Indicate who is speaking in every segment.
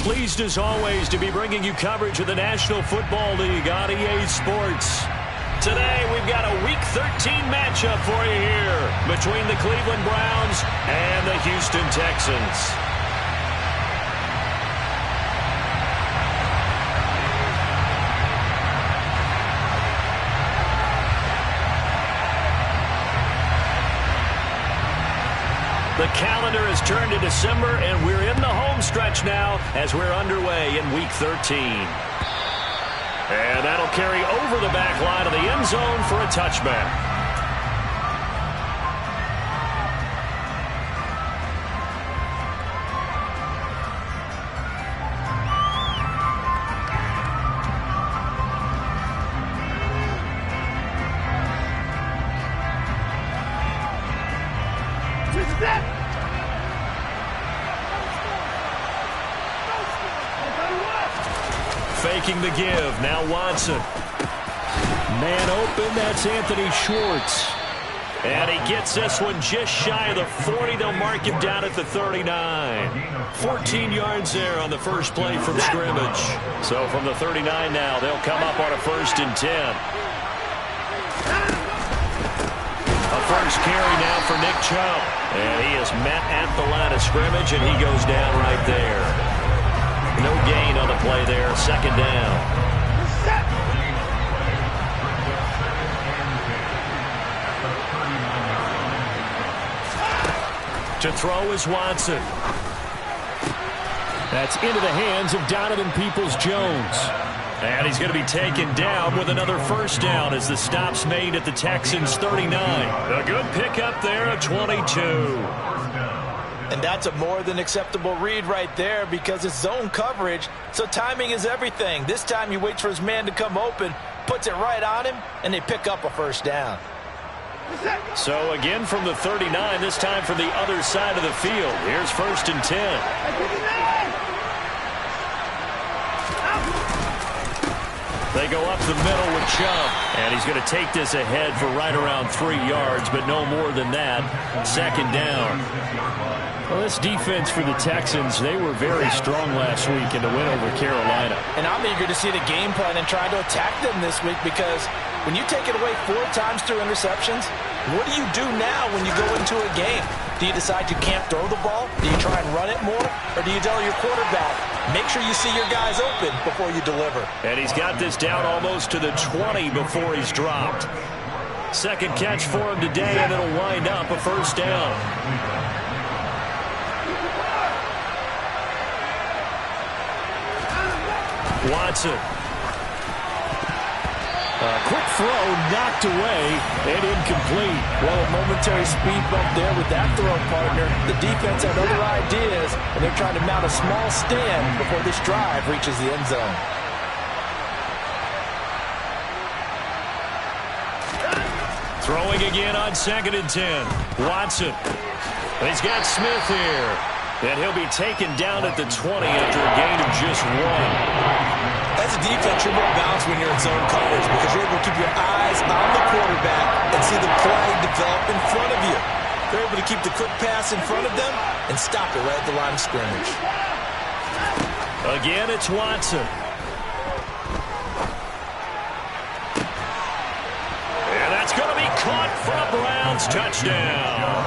Speaker 1: pleased as always to be bringing you coverage of the National Football League on EA Sports. Today we've got a Week 13 matchup for you here between the Cleveland Browns and the Houston Texans. The calendar has turned to December, and we're in the home stretch now as we're underway in Week 13. And that'll carry over the back line of the end zone for a touchback. Faking the give. Now Watson. Man open. That's Anthony Schwartz. And he gets this one just shy of the 40. They'll mark him down at the 39. 14 yards there on the first play from scrimmage. So from the 39 now, they'll come up on a 1st and 10. A first carry now for Nick Chubb. And he is met at the line of scrimmage, and he goes down right there. No gain on the play there. 2nd down. To throw is Watson. That's into the hands of Donovan Peoples-Jones. And he's going to be taken down with another 1st down as the stop's made at the Texans' 39. A good pickup there at 22.
Speaker 2: And that's a more than acceptable read right there because it's zone coverage, so timing is everything. This time he waits for his man to come open, puts it right on him, and they pick up a 1st down.
Speaker 1: So again from the 39, this time from the other side of the field. Here's 1st and 10. They go up the middle with Chubb, and he's going to take this ahead for right around 3 yards, but no more than that. 2nd down. Well, this defense for the Texans, they were very strong last week in the win over Carolina.
Speaker 2: And I'm eager to see the game plan and try to attack them this week because when you take it away 4 times through interceptions, what do you do now when you go into a game? Do you decide you can't throw the ball? Do you try and run it more? Or do you tell your quarterback, make sure you see your guys open before you deliver?
Speaker 1: And he's got this down almost to the 20 before he's dropped. 2nd catch for him today, and it'll wind up a 1st down. Watson. Quick throw knocked away and incomplete.
Speaker 2: Well, a momentary speed bump there with that throw, partner. The defense had other ideas, and they're trying to mount a small stand before this drive reaches the end zone.
Speaker 1: Throwing again on 2nd and 10. Watson. He's got Smith here. And he'll be taken down at the 20 after a gain of just 1.
Speaker 2: As a defense, you're more balanced when you're in zone coverage because you're able to keep your eyes on the quarterback and see the play develop in front of you. They're able to keep the quick pass in front of them and stop it right at the line of scrimmage.
Speaker 1: Again, it's Watson. And that's going to be caught for a Browns touchdown.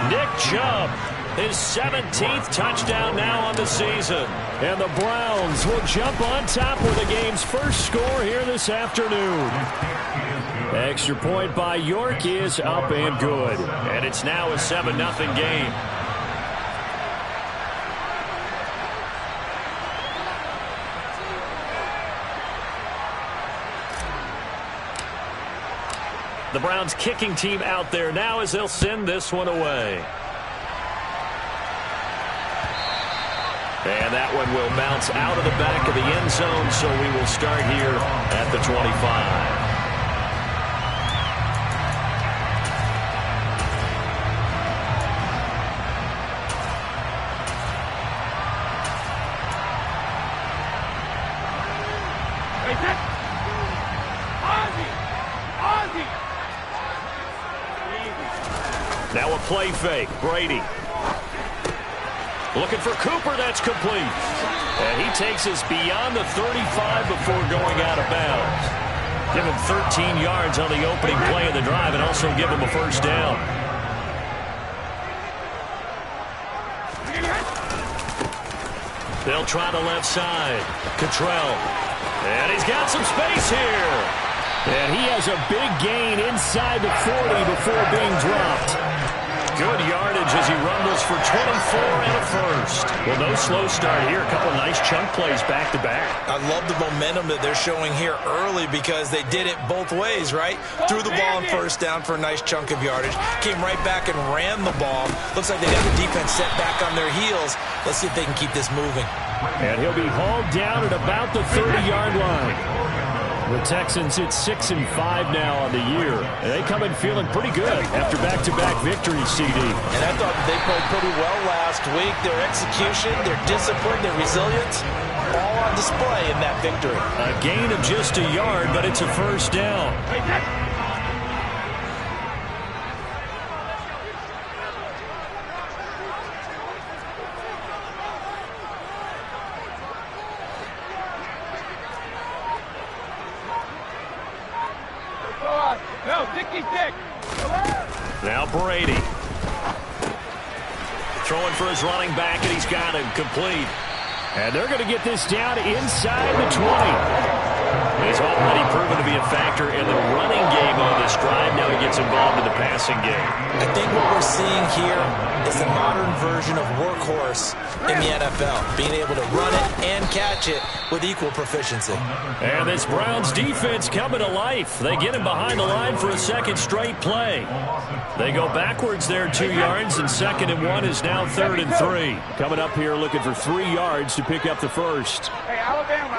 Speaker 1: Nick Chubb. His 17th touchdown now on the season. And the Browns will jump on top with the game's first score here this afternoon. Extra point by York is up and good. And it's now a 7-0 game. The Browns kicking team out there now as they'll send this one away. And that one will bounce out of the back of the end zone, so we will start here at the 25. Now a play fake. Brady. Looking for Cooper, that's complete. And he takes us beyond the 35 before going out of bounds. Give him 13 yards on the opening play of the drive and also give him a first down. They'll try the left side. Cottrell. And he's got some space here. And he has a big gain inside the 40 before being dropped. Good yardage as he rumbles for 24 and a first. Well, no slow start here. A couple nice chunk plays back-to-back.
Speaker 2: I love the momentum that they're showing here early because they did it both ways, right? Threw the ball on first down for a nice chunk of yardage. Came right back and ran the ball. Looks like they got the defense set back on their heels. Let's see if they can keep this moving.
Speaker 1: And he'll be hauled down at about the 30-yard line. The Texans hit 6-5 now on the year. And they come in feeling pretty good after back-to-back victories, CD.
Speaker 2: And I thought they played pretty well last week. Their execution, their discipline, their resilience, all on display in that victory.
Speaker 1: A gain of just a yard, but it's a first down. Now Brady. Throwing for his running back, and he's got him complete. And they're going to get this down inside the 20. He's already proven to be a factor in the running game on this drive. Now he gets involved in the passing game.
Speaker 2: I think what we're seeing here is the modern version of workhorse in the NFL. Being able to run it and catch it with equal proficiency.
Speaker 1: And this Browns defense coming to life. They get him behind the line for a second straight play. They go backwards there 2 yards, and 2nd and 1 is now 3rd and 3. Coming up here looking for 3 yards to pick up the first.
Speaker 3: Hey, Alabama.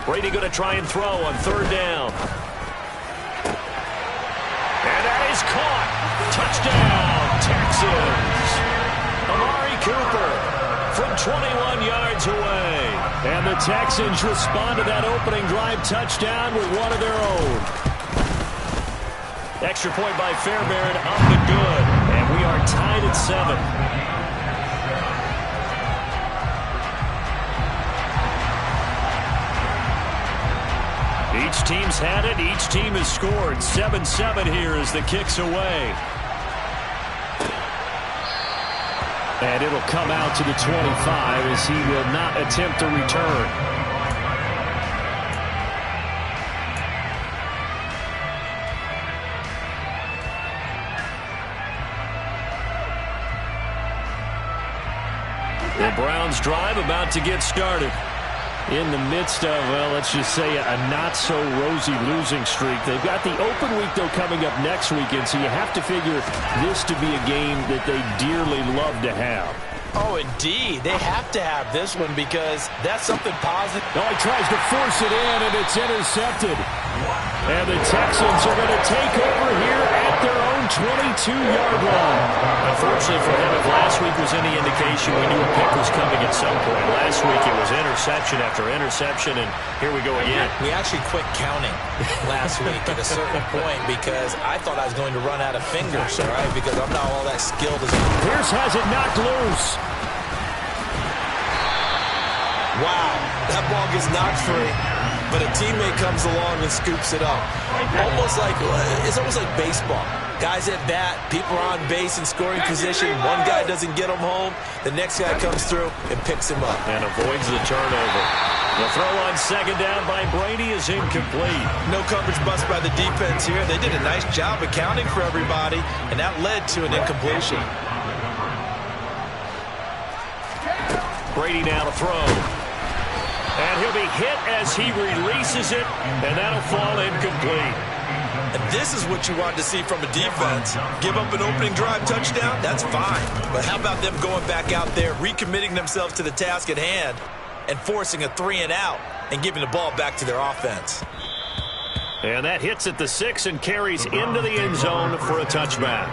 Speaker 1: Brady going to try and throw on 3rd down. And that is caught. Touchdown, Texans. Amari Cooper from 21 yards away. And the Texans respond to that opening drive touchdown with one of their own. Extra point by Fairbairn, up and good. And we are tied at 7. Each team's had it. Each team has scored. 7-7 here as the kick's away. And it'll come out to the 25 as he will not attempt to return. The Browns drive about to get started. In the midst of, well, let's just say a not-so-rosy losing streak. They've got the open week, though, coming up next weekend, so you have to figure this to be a game that they dearly love to have.
Speaker 2: Oh, indeed. They have to have this one because that's something positive.
Speaker 1: No, he tries to force it in, and it's intercepted. And the Texans are going to take over here at their own 22-yard line. Unfortunately for him, if last week was any indication, we knew a pick was coming at some point. Last week it was interception after interception, and here we go again.
Speaker 2: We actually quit counting last week at a certain point because I thought I was going to run out of fingers, all right, because I'm not all that skilled as
Speaker 1: Pierce has it knocked loose.
Speaker 2: Wow, that ball gets knocked free, but a teammate comes along and scoops it up. It's almost like baseball. Guys at bat, people are on base in scoring position. One guy doesn't get him home. The next guy comes through and picks him up.
Speaker 1: And avoids the turnover. The throw on 2nd down by Brady is incomplete.
Speaker 2: No coverage bust by the defense here. They did a nice job accounting for everybody, and that led to an incompletion.
Speaker 1: Brady now to throw. And he'll be hit as he releases it, and that'll fall incomplete.
Speaker 2: And this is what you want to see from a defense. Give up an opening drive touchdown, that's fine. But how about them going back out there, recommitting themselves to the task at hand, and forcing a 3-and-out and giving the ball back to their offense.
Speaker 1: And that hits at the 6 and carries into the end zone for a touchback.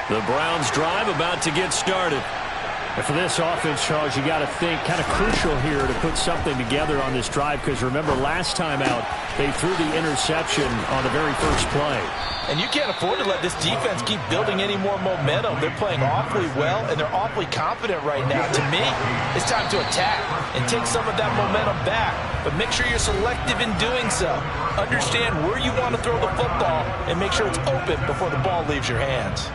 Speaker 1: The Browns drive about to get started. And for this offense, Charles, you got to think kind of crucial here to put something together on this drive, because remember last time out they threw the interception on the very first play.
Speaker 2: And you can't afford to let this defense keep building any more momentum. They're playing awfully well, and they're awfully confident right now. To me, it's time to attack and take some of that momentum back. But make sure you're selective in doing so. Understand where you want to throw the football and make sure it's open before the ball leaves your hands.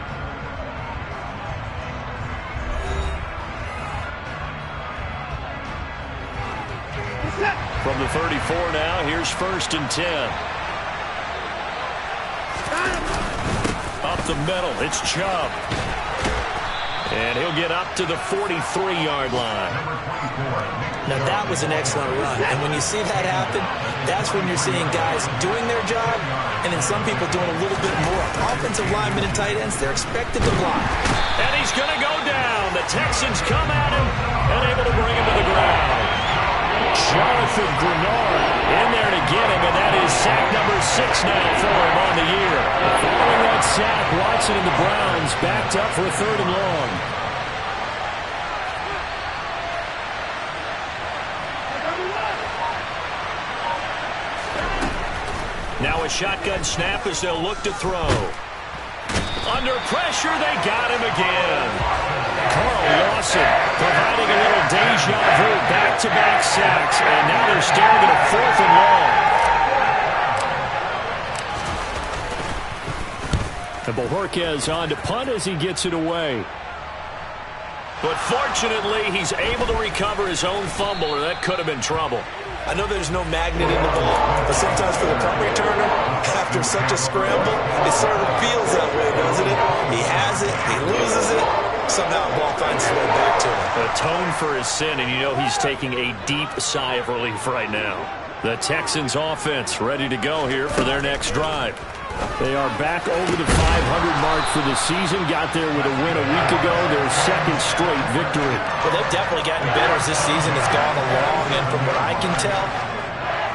Speaker 1: From the 34 now, here's 1st and 10. Up the middle, it's Chubb. And he'll get up to the 43-yard line.
Speaker 3: Now that was an excellent run. And when you see that happen, that's when you're seeing guys doing their job and then some people doing a little bit more. Offensive linemen and tight ends, they're expected to block.
Speaker 1: And he's going to go down. The Texans come at him and able to bring him to the ground. Jonathan Grenard in there to get him, and that is sack number 6 now for him on the year. Following that sack, Watson and the Browns backed up for a 3rd and long. Now a shotgun snap as they'll look to throw. Under pressure, they got him again. Carl Lawson providing a little deja vu, back-to-back sacks, and now they're staring at a 4th and long. And Bojorquez on to punt as he gets it away. But fortunately, he's able to recover his own fumble, or that could have been trouble.
Speaker 3: I know there's no magnet in the ball, but sometimes for the punt returner, after such a scramble, it sort of feels that way, doesn't it? He has it, he loses it, somehow the ball finds its way back to him.
Speaker 1: Atone for his sin, and you know he's taking a deep sigh of relief right now. The Texans offense ready to go here for their next drive. They are back over the 500 mark for the season. Got there with a win a week ago, their 2nd straight victory.
Speaker 2: Well, they've definitely gotten better as this season has gone along, and from what I can tell,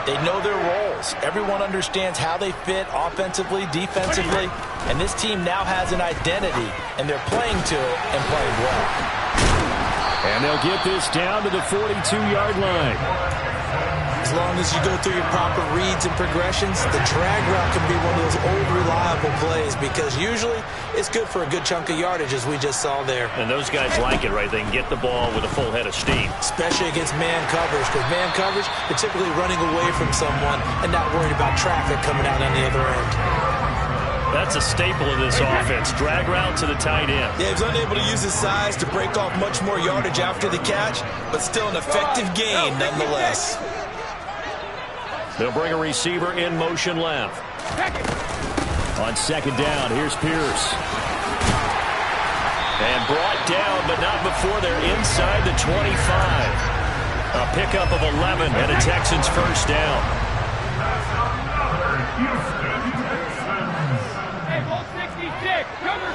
Speaker 2: they know their roles. Everyone understands how they fit offensively, defensively, and this team now has an identity, and they're playing to it and playing well.
Speaker 1: And they'll get this down to the 42-yard line.
Speaker 3: As long as you go through your proper reads and progressions, the drag route can be one of those old reliable plays because usually it's good for a good chunk of yardage, as we just saw there.
Speaker 1: And those guys like it, right? They can get the ball with a full head of steam.
Speaker 3: Especially against man coverage, because man coverage, you're typically running away from someone and not worried about traffic coming out on the other end.
Speaker 1: That's a staple of this offense. Drag route to the tight end.
Speaker 3: Yeah, he was unable to use his size to break off much more yardage after the catch, but still an effective gain nonetheless.
Speaker 1: They'll bring a receiver in motion left. On 2nd down, here's Pierce. And brought down, but not before they're inside the 25. A pickup of 11 and a Texans 1st down.
Speaker 4: Hey, Bolt 66, cover.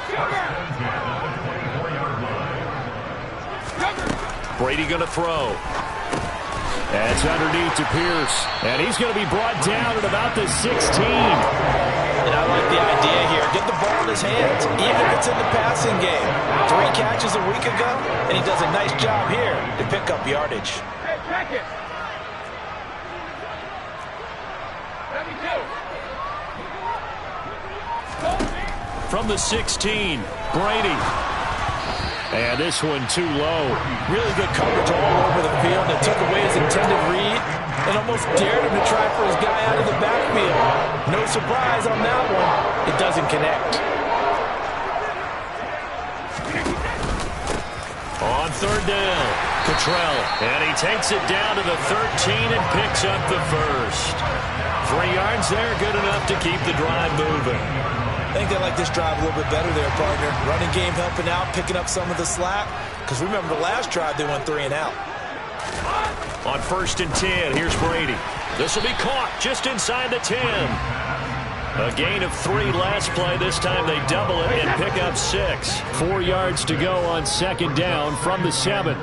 Speaker 1: Brady going to throw. That's underneath to Pierce. And he's going to be brought down at about the 16.
Speaker 2: And I like the idea here. Get the ball in his hands, even if it's in the passing game. 3 catches a week ago, and he does a nice job here to pick up yardage.
Speaker 4: Hey, check it. 72.
Speaker 1: From the 16, Brady. And this one too low.
Speaker 2: Really good coverage all over the field. It took away his intended read and almost dared him to try for his guy out of the backfield. No surprise on that one. It doesn't connect.
Speaker 1: On 3rd down, Cottrell. And he takes it down to the 13 and picks up the 1st. 3 yards there, good enough to keep the drive moving.
Speaker 3: I think they like this drive a little bit better there, partner. Running game helping out, picking up some of the slack. Because remember, the last drive, they went 3 and out.
Speaker 1: On 1st and 10, here's Brady. This will be caught just inside the 10. A gain of 3 last play. This time they double it and pick up 6. 4 yards to go on 2nd down from the 7.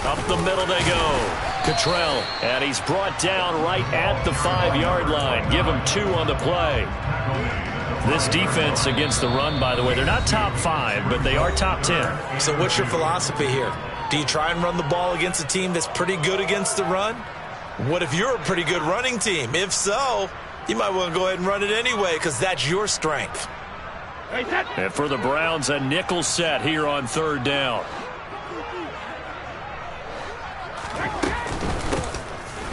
Speaker 1: Up the middle they go. Cottrell, and he's brought down right at the 5-yard line. Give him 2 on the play. This defense against the run, by the way, they're not top 5, but they are top 10.
Speaker 3: So what's your philosophy here? Do you try and run the ball against a team that's pretty good against the run? What if you're a pretty good running team? If so, you might want to go ahead and run it anyway because that's your strength.
Speaker 1: And for the Browns, a nickel set here on 3rd down.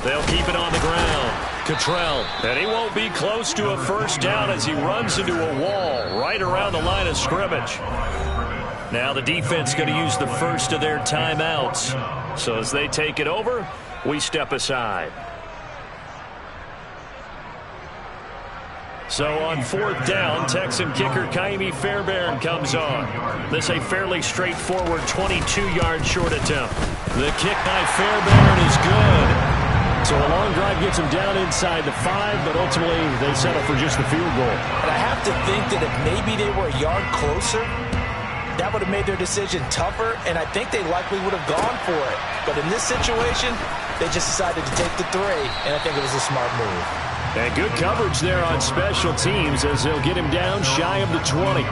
Speaker 1: They'll keep it on the ground. Cottrell, and he won't be close to a first down as he runs into a wall right around the line of scrimmage. Now the defense going to use the first of their timeouts. So as they take it over, we step aside. So on 4th down, Texan kicker Ka'imi Fairbairn comes on. This a fairly straightforward 22-yard short attempt. The kick by Fairbairn is good. So a long drive gets them down inside the 5, but ultimately they settle for just the field goal.
Speaker 2: And I have to think that if maybe they were a yard closer, that would have made their decision tougher, and I think they likely would have gone for it. But in this situation, they just decided to take the 3, and I think it was a smart move.
Speaker 1: And good coverage there on special teams as they'll get him down shy of the 20.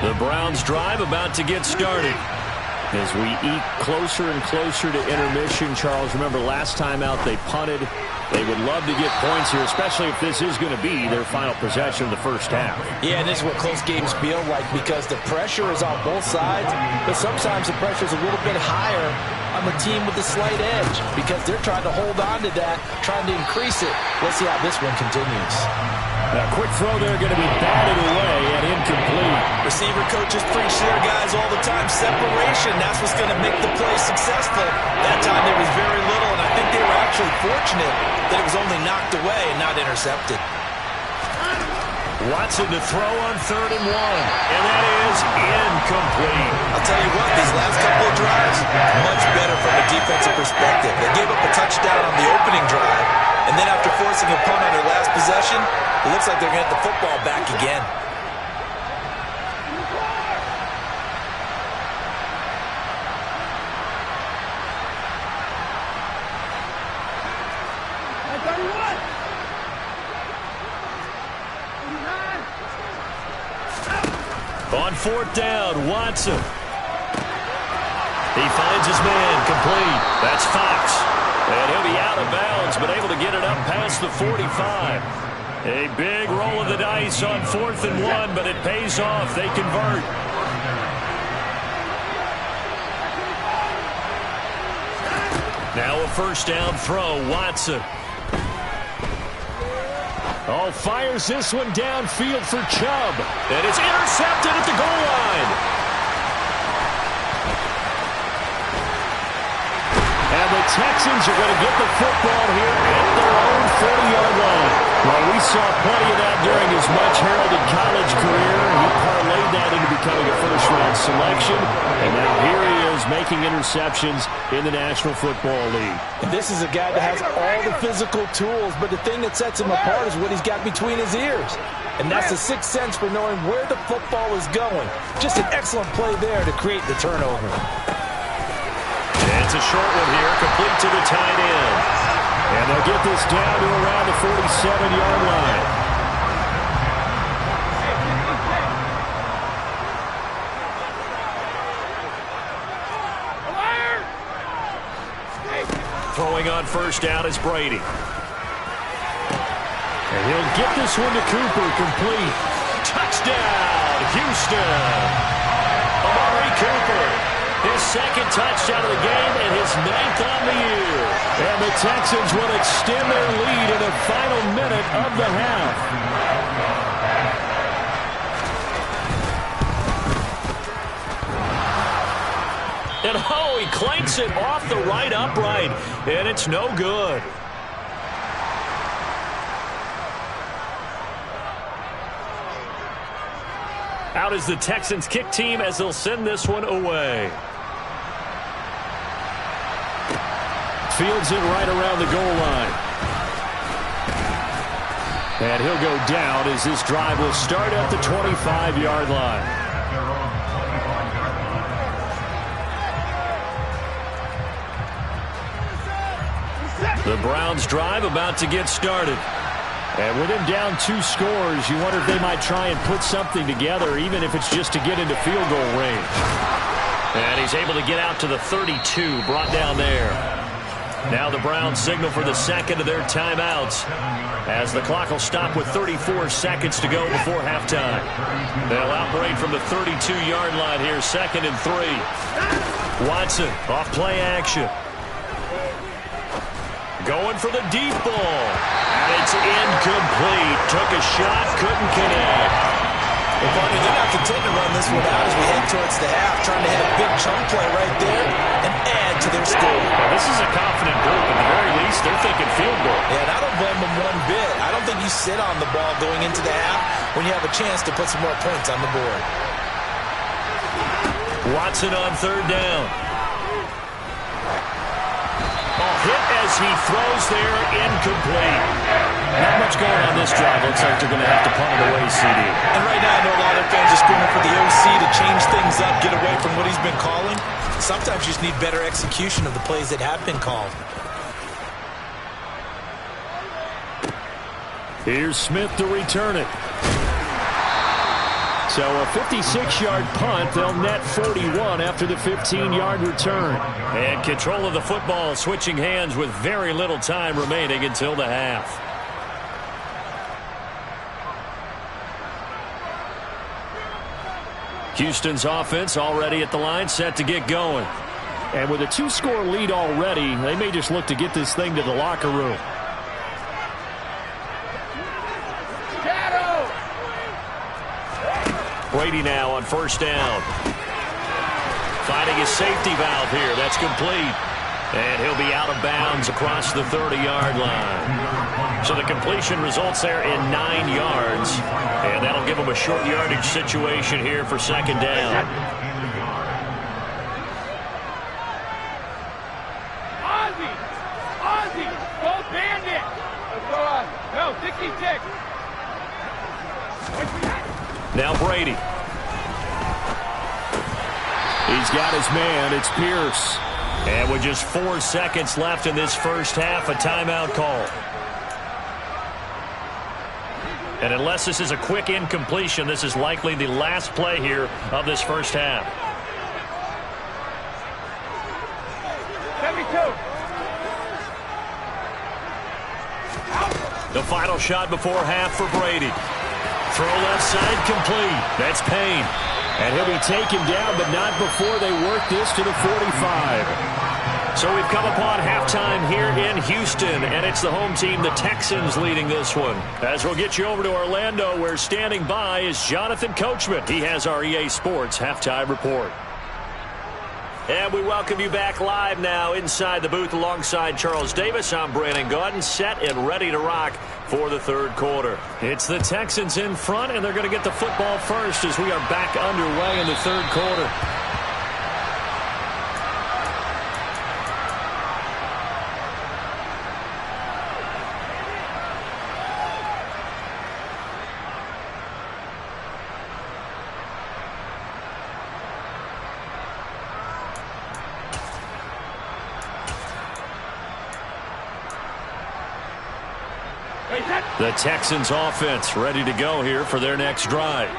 Speaker 1: The Browns drive about to get started. As we eat closer and closer to intermission, Charles, remember last time out they punted. They would love to get points here, especially if this is going to be their final possession of the first half.
Speaker 2: Yeah, and this is what close games feel like because the pressure is on both sides, but sometimes the pressure is a little bit higher on the team with the slight edge because they're trying to hold on to that, trying to increase it. Let's see how this one continues.
Speaker 1: A quick throw there going to be batted away and incomplete.
Speaker 3: Receiver coaches preach to their guys all the time. Separation, that's what's going to make the play successful. That time there was very little, and I think they were actually fortunate that it was only knocked away and not intercepted.
Speaker 1: Watson to throw on 3rd and 1, and that is incomplete.
Speaker 3: I'll tell you what, these last couple of drives, much better from a defensive perspective. They gave up a touchdown on the opening drive, and then after forcing a punt on their last possession, it looks like they're going to get the football back again.
Speaker 1: On 4th down, Watson. He finds his man, complete. That's Fox. And he'll be out of bounds, but able to get it up past the 45. A big roll of the dice on 4th and 1, but it pays off. They convert. Now a first down throw, Watson. Oh, fires this one downfield for Chubb. And it's intercepted at the goal line. And the Texans are going to get the football here at their own 40-yard line. Well, we saw plenty of that during his much-heralded college career. He parlayed that into becoming a first-round selection. And now here he is making interceptions in the National Football League.
Speaker 2: And this is a guy that has all the physical tools, but the thing that sets him apart is what he's got between his ears. And that's the sixth sense for knowing where the football is going. Just an excellent play there to create the turnover.
Speaker 1: And it's a short one here, complete to the tight end. And they'll get this down to around the 47-yard line. Throwing on first down is Brady. And he'll get this one to Cooper, complete. Touchdown, Houston. Amari Cooper, his second touchdown of the game and his 9th on the year. And the Texans will extend their lead in the final minute of the half. And oh, he clanks it off the right upright, and it's no good. Out is the Texans kick team as they'll send this one away. Fields it right around the goal line. And he'll go down as this drive will start at the 25-yard line. The Browns drive about to get started.
Speaker 5: And with him down 2 scores, you wonder if they might try and put something together, even if it's just to get into field goal range.
Speaker 1: And he's able to get out to the 32, brought down there. Now the Browns signal for the second of their timeouts, as the clock will stop with 34 seconds to go before halftime. They'll outbreak from the 32-yard line here, 2nd and 3. Watson off play action. Going for the deep ball. And it's incomplete. Took a shot, couldn't connect.
Speaker 3: Well, Barney, they're not content to run this one out as we head towards the half, trying to hit a big chunk play right there and add to their score.
Speaker 1: Now, this is a confident group. At the very least, they're thinking field goal.
Speaker 3: Yeah, and I don't blame them one bit. I don't think you sit on the ball going into the half when you have a chance to put some more points on the board.
Speaker 1: Watson on 3rd down. Hit as he throws there, incomplete.
Speaker 5: Not much going on this drive. Looks like they're going to have to punt it away, CD.
Speaker 3: And right now, I know a lot of fans are screaming for the OC to change things up, get away from what he's been calling. Sometimes you just need better execution of the plays that have been called.
Speaker 5: Here's Smith to return it. So a 56-yard punt. They'll net 41 after the 15-yard return.
Speaker 1: And control of the football switching hands with very little time remaining until the half. Houston's offense already at the line, set to get going.
Speaker 5: And with a 2-score lead already, they may just look to get this thing to the locker room.
Speaker 1: Brady now on 1st down. Finding his safety valve here. That's complete. And he'll be out of bounds across the 30-yard line. So the completion results there in 9 yards. And that'll give him a short yardage situation here for 2nd down.
Speaker 4: Ozzie, go bandit. Let's go on. No, 66.
Speaker 1: Now Brady.
Speaker 5: He's got his man. It's Pierce.
Speaker 1: And with just 4 seconds left in this first half, a timeout call. And unless this is a quick incompletion, this is likely the last play here of this first half.
Speaker 4: 72.
Speaker 1: The final shot before half for Brady. Throw left side complete. That's Payne.
Speaker 5: And he'll be taken down, but not before they work this to the 45.
Speaker 1: So we've come upon halftime here in Houston, and it's the home team, the Texans, leading this one. As we'll get you over to Orlando, where standing by is Jonathan Coachman. He has our EA Sports halftime report. And we welcome you back live now inside the booth alongside Charles Davis. I'm Brandon Gaudin, set and ready to rock for the 3rd quarter. It's the Texans in front, and they're going to get the football first as we are back underway in the 3rd quarter. The Texans offense ready to go here for their next drive.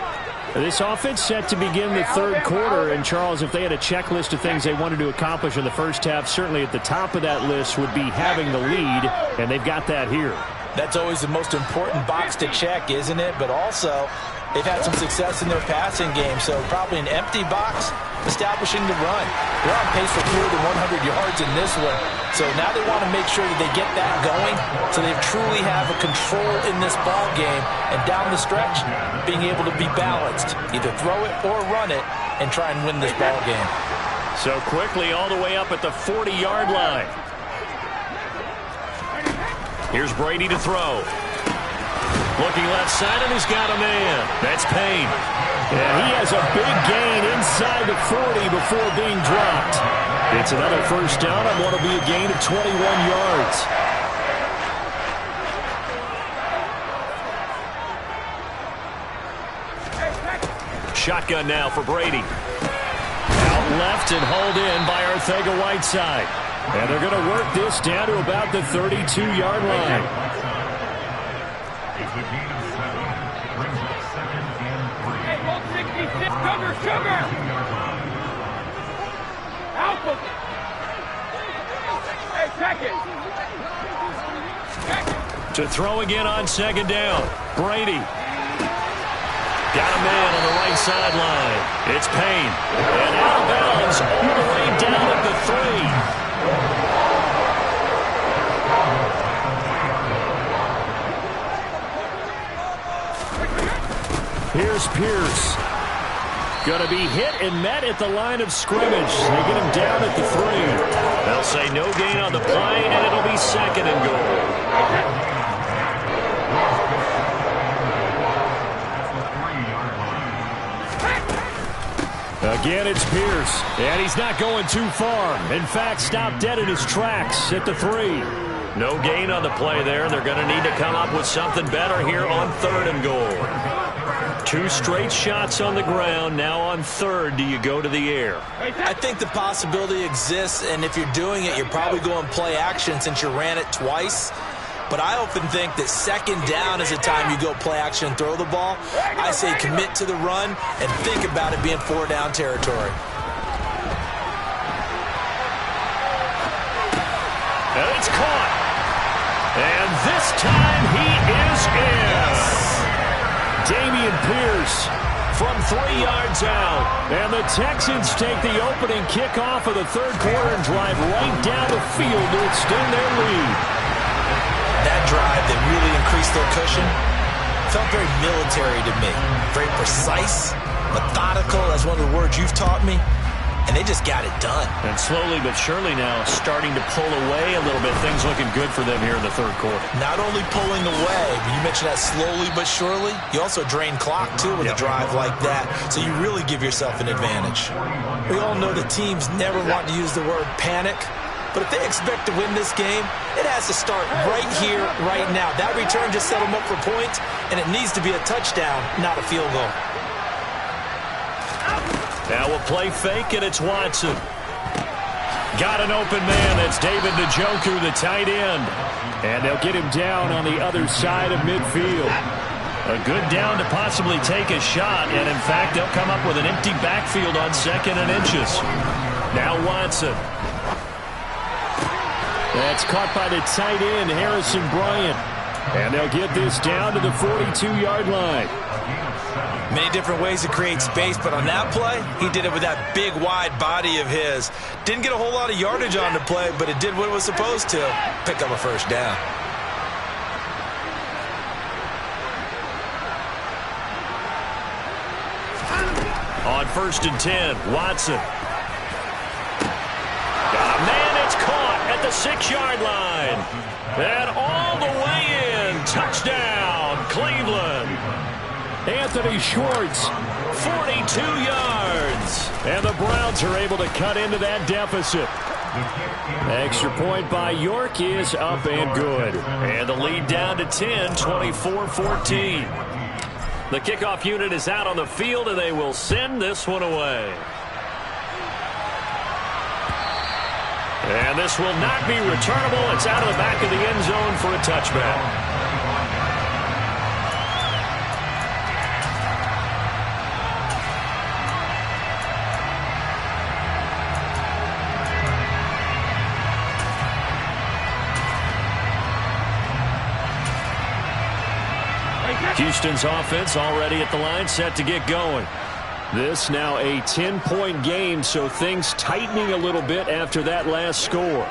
Speaker 5: This offense set to begin the 3rd quarter. And, Charles, if they had a checklist of things they wanted to accomplish in the first half, certainly at the top of that list would be having the lead, and they've got that here.
Speaker 2: That's always the most important box to check, isn't it? But also, they've had some success in their passing game, so probably an empty box, establishing the run. They're on pace for fewer than 100 yards in this one, so now they want to make sure that they get that going so they truly have a control in this ball game, and down the stretch, being able to be balanced, either throw it or run it, and try and win this ball game.
Speaker 1: So quickly all the way up at the 40-yard line. Here's Brady to throw. Looking left side, and he's got a man. That's Payne.
Speaker 5: And he has a big gain inside the 40 before being dropped. It's another first down on what will be a gain of 21 yards.
Speaker 1: Shotgun now for Brady. Out left and hauled in by Arcega-Whiteside.
Speaker 5: And they're going to work this down to about the 32-yard line.
Speaker 4: Hey, hold 66. Sugar! Alpha! Hey, check it!
Speaker 1: To throw again on second down. Brady. Got a man on the right sideline. It's Payne. And out of bounds all the way down at the 3. Here's Pierce. Going to be hit and met at the line of scrimmage. They get him down at the 3. They'll say no gain on the play, and it'll be second and goal. Again, it's Pierce, and he's not going too far. In fact, stopped dead in his tracks at the 3. No gain on the play there. They're going to need to come up with something better here on 3rd and goal. 2 straight shots on the ground. Now on 3rd, do you go to the air?
Speaker 2: I think the possibility exists, and if you're doing it, you're probably going play action since you ran it twice. But I often think that second down is the time you go play action and throw the ball. I say commit to the run and think about it being 4-down territory.
Speaker 1: And it's caught. And this time he is in. Damian Pierce from 3 yards out. And the Texans take the opening kickoff of the 3rd quarter and drive right down the field to extend their lead.
Speaker 2: That drive that really increased their cushion felt very military to me. Very precise, methodical, that's one of the words you've taught me. And they just got it done.
Speaker 1: And slowly but surely now starting to pull away a little bit. Things looking good for them here in the 3rd quarter.
Speaker 2: Not only pulling away, but you mentioned that slowly but surely. You also drain clock, too, with a drive like that. So you really give yourself an advantage. We all know the teams never want to use the word panic. But if they expect to win this game, it has to start right here, right now. That return just set them up for points, and it needs to be a touchdown, not a field goal.
Speaker 1: Now we'll play fake, and it's Watson. Got an open man. That's David Njoku, the tight end. And they'll get him down on the other side of midfield. A good down to possibly take a shot, and in fact, they'll come up with an empty backfield on 2nd and inches. Now Watson. That's caught by the tight end, Harrison Bryant. And they'll get this down to the 42-yard line.
Speaker 2: Many different ways to create space, but on that play, he did it with that big, wide body of his. Didn't get a whole lot of yardage on the play, but it did what it was supposed to. Pick up a 1st down.
Speaker 1: On 1st and 10, Watson. Got a man, it's caught at the 6-yard line. And all the way in. Touchdown, Cleveland. Anthony Schwartz, 42 yards. And the Browns are able to cut into that deficit. Extra point by York is up and good. And the lead down to 10, 24-14. The kickoff unit is out on the field, and they will send this one away. And this will not be returnable. It's out of the back of the end zone for a touchback. Houston's offense already at the line, set to get going. This now a 10-point game, so things tightening a little bit after that last score.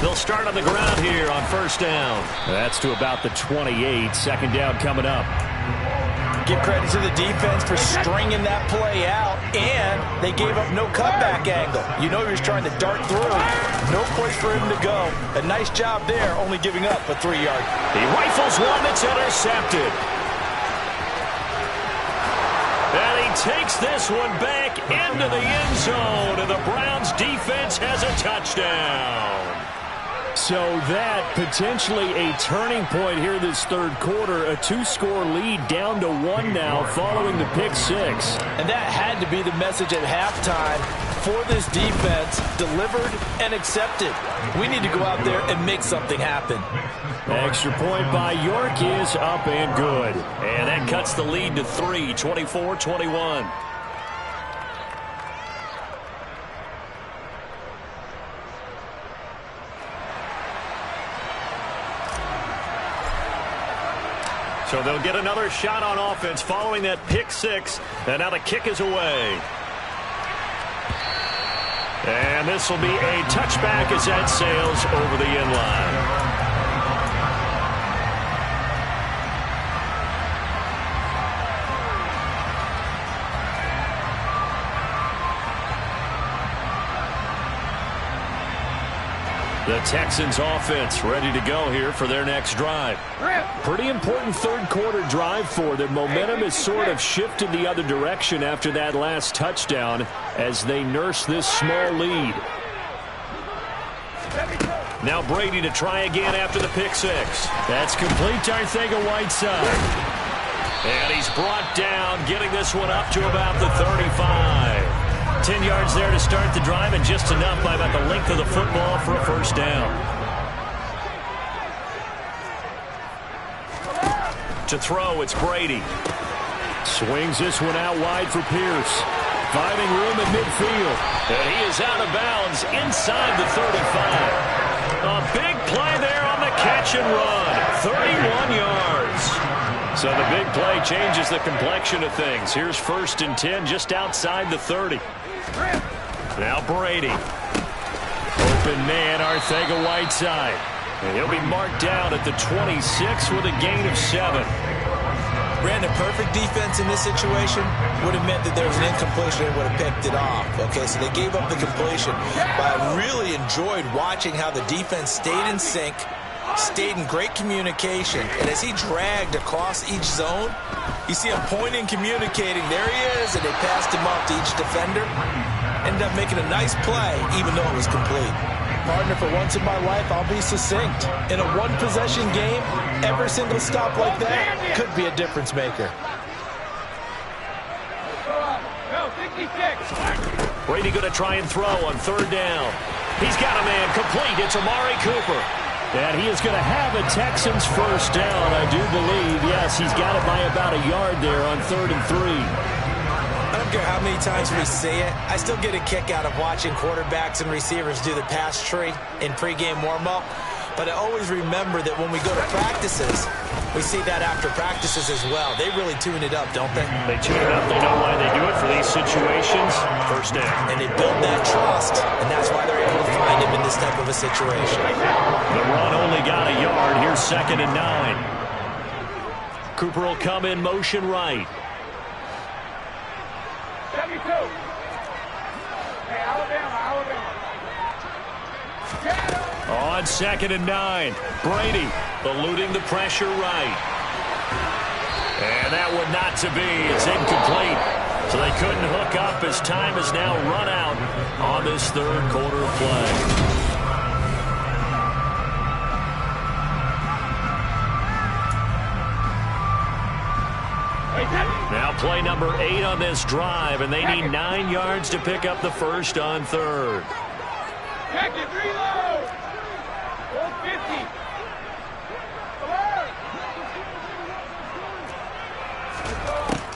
Speaker 1: They'll start on the ground here on 1st down. That's to about the 28. 2nd down coming up.
Speaker 2: Give credit to the defense for stringing that play out, and they gave up no cutback angle. You know he was trying to dart through. No place for him to go. A nice job there, only giving up a 3-yard.
Speaker 1: He rifles one that's intercepted. And he takes this one back into the end zone, and the Browns defense has a touchdown.
Speaker 5: So that potentially a turning point here this third quarter. A 2-score lead down to 1 now following the pick six.
Speaker 2: And that had to be the message at halftime for this defense, delivered and accepted. We need to go out there and make something happen.
Speaker 5: Extra point by York is up and good.
Speaker 1: And that cuts the lead to 3, 24-21. So they'll get another shot on offense following that pick six. And now the kick is away. And this will be a touchback as that sails over the end line. The Texans offense ready to go here for their next drive. Pretty important third quarter drive for them. Momentum has sort of shifted the other direction after that last touchdown as they nurse this small lead. Now Brady to try again after the pick six. That's complete to Arcega-Whiteside. And he's brought down, getting this one up to about the 35. 10 yards there to start the drive, and just enough by about the length of the football for a first down. To throw, it's Brady.
Speaker 5: Swings this one out wide for Pierce. Finding room at midfield.
Speaker 1: And he is out of bounds inside the 35. A big play there on the catch and run. 31 yards. So the big play changes the complexion of things. Here's 1st and 10 just outside the 30. Now Brady. Open man, Arcega-Whiteside. And he'll be marked down at the 26 with a gain of 7.
Speaker 3: Brandon, perfect defense in this situation would have meant that there was an incompletion and would have picked it off. Okay, so they gave up the completion. But I really enjoyed watching how the defense stayed in sync, stayed in great communication, and as he dragged across each zone, you see him pointing, communicating. There he is, and they passed him off to each defender. Ended up making a nice play, even though it was complete.
Speaker 2: Partner, for once in my life, I'll be succinct. In a one-possession game, every single stop like that could be a difference maker.
Speaker 1: Brady going to try and throw on 3rd down. He's got a man complete. It's Amari Cooper.
Speaker 5: And he is going to have a Texans first down, I do believe. Yes, he's got it by about a yard there on 3rd and 3.
Speaker 3: I don't care how many times we say it, I still get a kick out of watching quarterbacks and receivers do the pass tree in pregame warm-up. But I always remember that when we go to practices, we see that after practices as well. They really tune it up, don't they?
Speaker 1: They tune it up. They know why they do it for these situations. First down.
Speaker 3: And they build that trust, and that's why they're able to find him in this type of a situation.
Speaker 1: The run only got a yard. Here's 2nd and 9. Cooper will come in motion right. On 2nd and 9, Brady eluding the pressure right. And that one not to be. It's incomplete. So they couldn't hook up as time has now run out on this third quarter of play. Now play number 8 on this drive, and they need 9 yards to pick up the first on 3rd.
Speaker 4: Check it, reload! 50.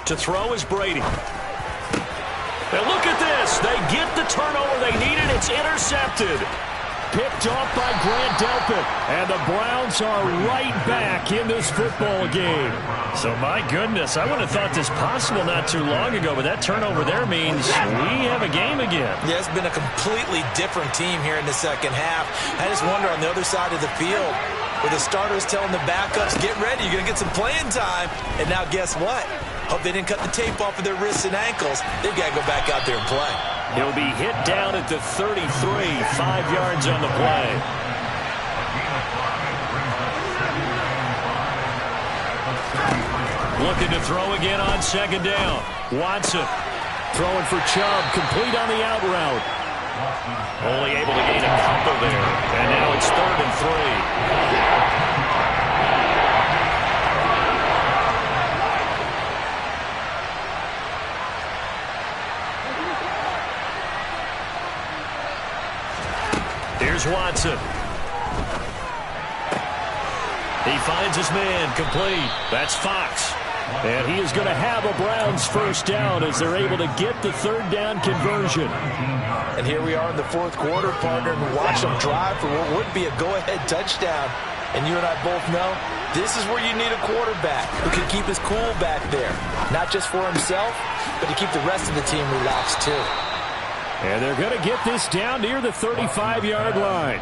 Speaker 1: To throw is Brady. And look at this. They get the turnover they needed. It's intercepted.
Speaker 5: Picked off by Grant Delpit. And the Browns are right back in this football game.
Speaker 1: So, my goodness, I would have thought this possible not too long ago, but that turnover there means we have a game again.
Speaker 3: Yeah, it's been a completely different team here in the second half. I just wonder on the other side of the field, where the starters telling the backups, get ready, you're going to get some playing time. And now guess what? Hope they didn't cut the tape off of their wrists and ankles. They've got to go back out there and play.
Speaker 1: He'll be hit down at the 33, 5 yards on the play. Looking to throw again on 2nd down. Watson
Speaker 5: throwing for Chubb, complete on the out route.
Speaker 1: Only able to gain a couple there. And now it's 3rd and 3. Here's Watson. He finds his man, complete. That's Fox. And he is going to have a Browns first down as they're able to get the 3rd down conversion.
Speaker 2: And here we are in the 4th quarter, partner, and watch them drive for what would be a go-ahead touchdown. And you and I both know this is where you need a quarterback who can keep his cool back there. Not just for himself, but to keep the rest of the team relaxed too.
Speaker 5: And they're going to get this down near the 35-yard line.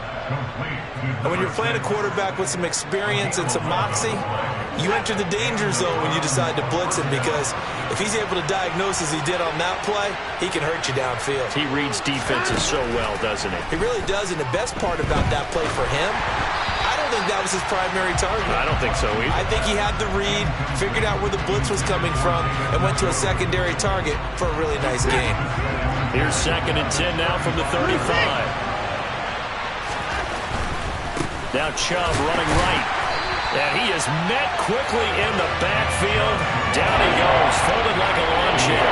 Speaker 3: And when you're playing a quarterback with some experience and some moxie, you enter the danger zone when you decide to blitz him, because if he's able to diagnose as he did on that play, he can hurt you downfield.
Speaker 1: He reads defenses so well, doesn't he?
Speaker 3: He really does, and the best part about that play for him, I don't think that was his primary target.
Speaker 1: I don't think so either.
Speaker 3: I think he had the read, figured out where the blitz was coming from, and went to a secondary target for a really nice game.
Speaker 1: Here's 2nd and 10 now from the 35. Now Chubb running right. And he is met quickly in the backfield. Down he goes, folded like a lawn chair.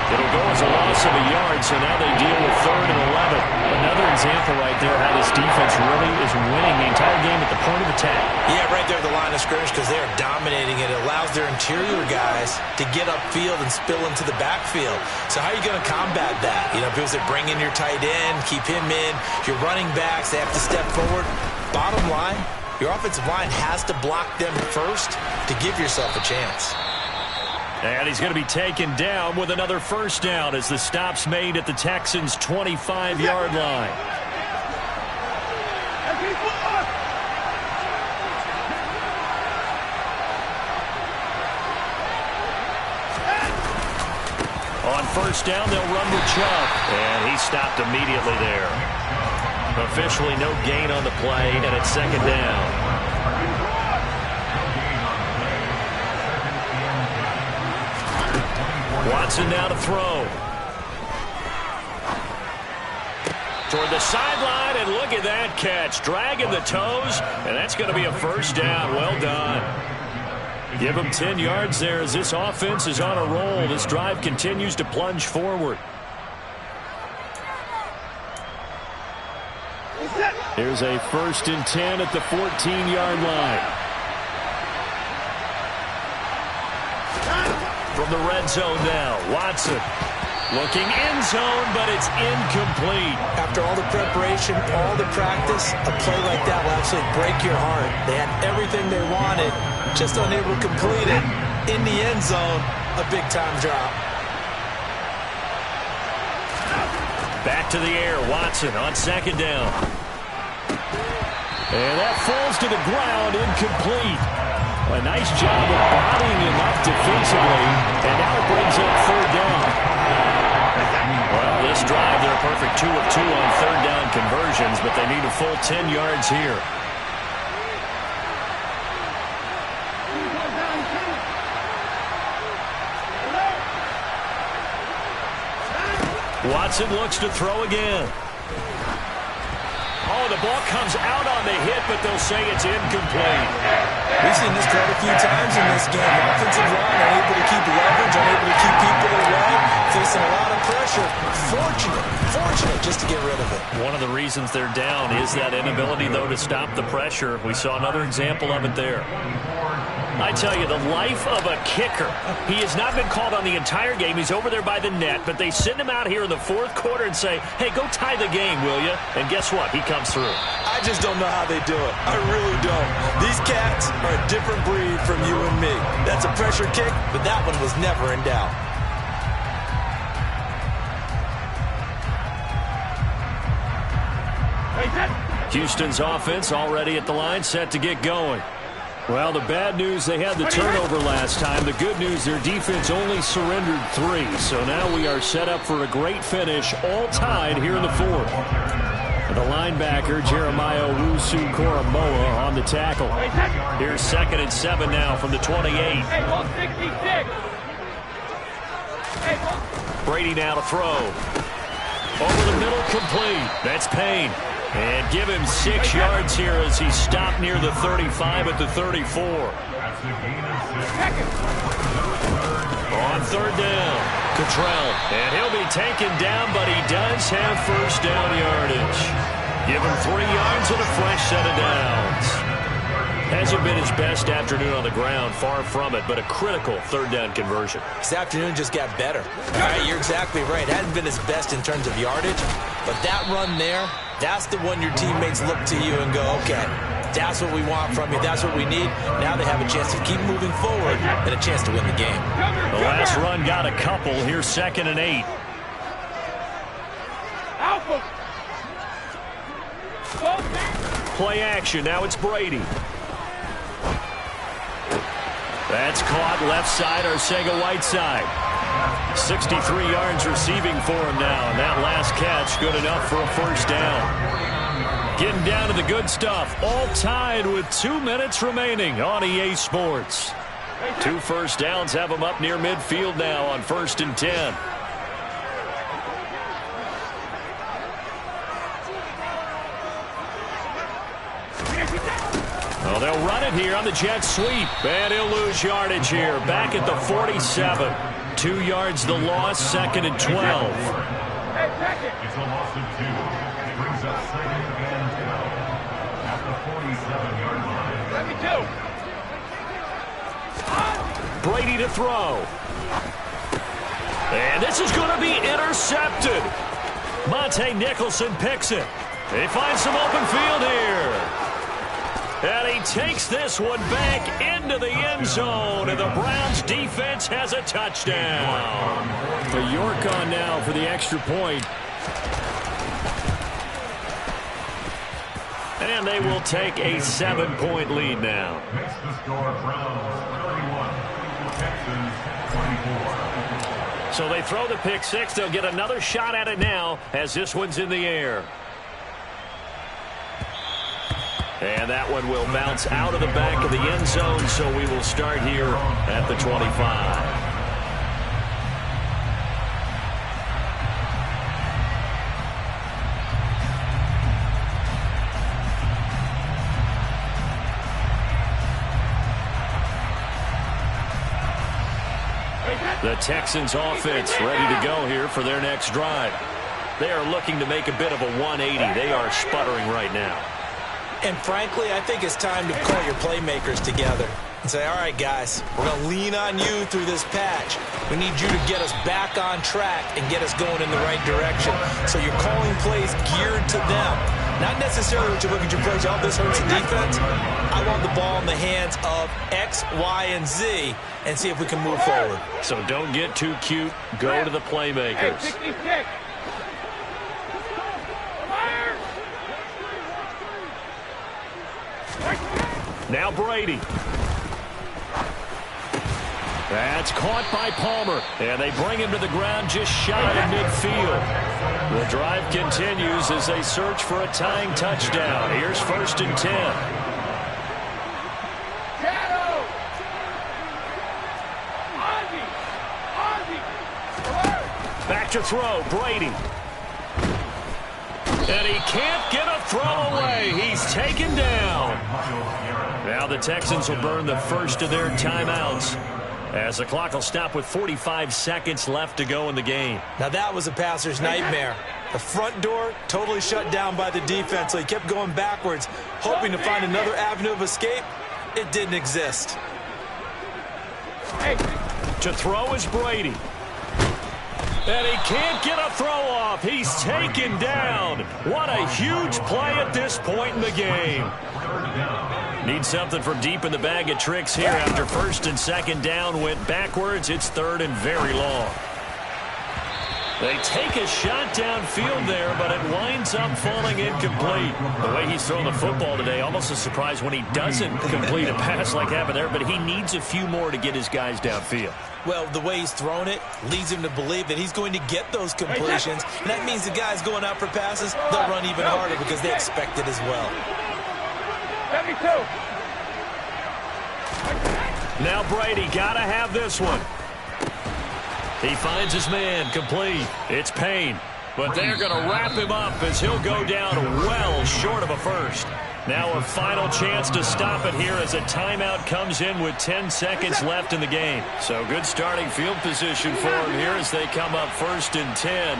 Speaker 1: It'll go as a loss of a yard, so now they deal with 3rd and 11. Another example right there how this defense really is winning the entire game at the point of attack.
Speaker 3: Yeah, right there at the line of scrimmage, because they are dominating it. It allows their interior guys to get upfield and spill into the backfield. So how are you going to combat that? You know, because they bring in your tight end, keep him in. Your running backs, they have to step forward. Bottom line, your offensive line has to block them first to give yourself a chance.
Speaker 1: And he's going to be taken down with another first down as the stop's made at the Texans' 25-yard line. On first down, they'll run with Chubb. And he stopped immediately there. Officially no gain on the play, and it's 2nd down. Watson now to throw. Toward the sideline, and look at that catch. Dragging the toes, and that's going to be a first down. Well done. Give him 10 yards there as this offense is on a roll. This drive continues to plunge forward.
Speaker 5: Here's a 1st and 10 at the 14-yard line.
Speaker 1: From the red zone now, Watson looking end zone, but it's incomplete.
Speaker 3: After all the preparation, all the practice, a play like that will absolutely break your heart. They had everything they wanted, just unable to complete it. In the end zone, a big-time drop.
Speaker 1: Back to the air, Watson on 2nd down.
Speaker 5: And that falls to the ground, incomplete. A nice job of bodying him up defensively, and now it brings up 3rd down. Well, this drive, they're a perfect 2 of 2 on 3rd down conversions, but they need a full 10 yards here. Watson looks to throw again. Oh, the ball comes out on the hit, but they'll say it's incomplete.
Speaker 3: We've seen this quite a few times in this game. Offensive line unable to keep leverage, unable to keep people away, facing a lot of pressure. Fortunate just to get rid of it.
Speaker 1: One of the reasons they're down is that inability, though, to stop the pressure. We saw another example of it there. I tell you, the life of a kicker. He has not been called on the entire game. He's over there by the net, but they send him out here in the 4th quarter and say, hey, go tie the game, will you? And guess what? He comes through.
Speaker 3: I just don't know how they do it. I really don't. These cats are a different breed from you and me. That's a pressure kick, but that one was never in doubt.
Speaker 5: Houston's offense already at the line, set to get going. Well, the bad news, they had the turnover last time. The good news, their defense only surrendered 3. So now we are set up for a great finish, all tied here in the 4th. The linebacker, Jeremiah Owusu-Koramoah, on the tackle.
Speaker 1: Here's 2nd and 7 now from the 28.
Speaker 4: Hey,
Speaker 1: Brady now to throw. Over the middle, complete. That's Payne. And give him 6 yards here as he stopped near the 35 at the 34. On third down, Cottrell. And he'll be taken down, but he does have first down yardage. Give him 3 yards and a fresh set of downs. Hasn't been his best afternoon on the ground, far from it, but a critical third down conversion.
Speaker 2: This afternoon just got better. All right, you're exactly right. It hasn't been his best in terms of yardage, but that run there, that's the one your teammates look to you and go, okay, that's what we want from you. That's what we need. Now they have a chance to keep moving forward and a chance to win the game.
Speaker 1: The last run got a couple. Here's 2nd and 8. Play action. Now it's Brady. That's caught left side, Arcega-Whiteside. 63 yards receiving for him now, and that last catch good enough for a first down. Getting down to the good stuff, all tied with 2 minutes remaining on EA Sports. 2 first downs have them up near midfield now on 1st and 10. Well, they'll run it here on the jet sweep, and he'll lose yardage here. Back at the 47. 2 yards the loss, 2nd and 12.
Speaker 4: Hey, check it.
Speaker 6: It's a loss of 2. Brings up 2nd and 12 at the 47-yard line.
Speaker 4: Let me do.
Speaker 1: Brady to throw. And this is going to be intercepted. Monte Nicholson picks it. He finds some open field here. And he takes this one back into the end zone, and the Browns defense has a touchdown.
Speaker 5: A York on now for the extra point.
Speaker 1: And they will take a 7-point lead now.
Speaker 6: Makes the score Browns 31, Texans 24.
Speaker 1: So they throw the pick six. They'll get another shot at it now as this one's in the air. And that one will bounce out of the back of the end zone, so we will start here at the 25. The Texans offense ready to go here for their next drive. They are looking to make a bit of a 180. They are sputtering right now.
Speaker 2: And frankly, I think it's time to call your playmakers together and say, all right, guys, we're going to lean on you through this patch. We need you to get us back on track and get us going in the right direction. So you're calling plays geared to them. Not necessarily what you look at your plays, oh, this hurts the defense. I want the ball in the hands of X, Y, and Z and see if we can move forward.
Speaker 1: So don't get too cute. Go to the playmakers.
Speaker 4: Hey, 66.
Speaker 1: Now Brady. That's caught by Palmer. And they bring him to the ground just shy of midfield. The drive continues as they search for a tying touchdown. Here's 1st and 10. Back to throw, Brady. And he can't get a throw away. He's taken down. Now the Texans will burn the first of their timeouts as the clock will stop with 45 seconds left to go in the game.
Speaker 2: Now that was a passer's nightmare. The front door totally shut down by the defense, so he kept going backwards, hoping to find another avenue of escape. It didn't exist.
Speaker 1: To throw is Brady. And he can't get a throw off. He's taken down. What a huge play at this point in the game. Need something from deep in the bag of tricks here after 1st and 2nd down went backwards. It's 3rd and very long. They take a shot downfield there, but it winds up falling incomplete. The way he's thrown the football today, almost a surprise when he doesn't complete a pass like happened there, but he needs a few more to get his guys downfield.
Speaker 2: Well, the way he's thrown it leads him to believe that he's going to get those completions, and that means the guys going out for passes, they'll run even harder because they expect it as well.
Speaker 4: 72.
Speaker 1: Now Brady got to have this one. He finds his man complete. It's Payne. but they're going to wrap him up as he'll go down well short of a first. Now a final chance to stop it here as a timeout comes in with 10 seconds left in the game. So good starting field position for him here as they come up 1st and 10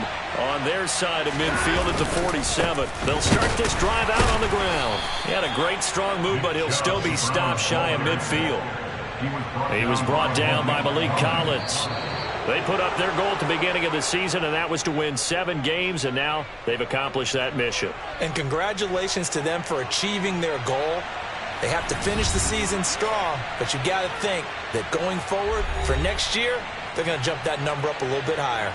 Speaker 1: on their side of midfield at the 47. They'll start this drive out on the ground. He had a great strong move, but he'll still be stopped shy of midfield. He was brought down by Maliek Collins. They put up their goal at the beginning of the season, and that was to win 7 games, and now they've accomplished that mission.
Speaker 2: And congratulations to them for achieving their goal. They have to finish the season strong, but you got to think that going forward for next year, they're going to jump that number up a little bit higher.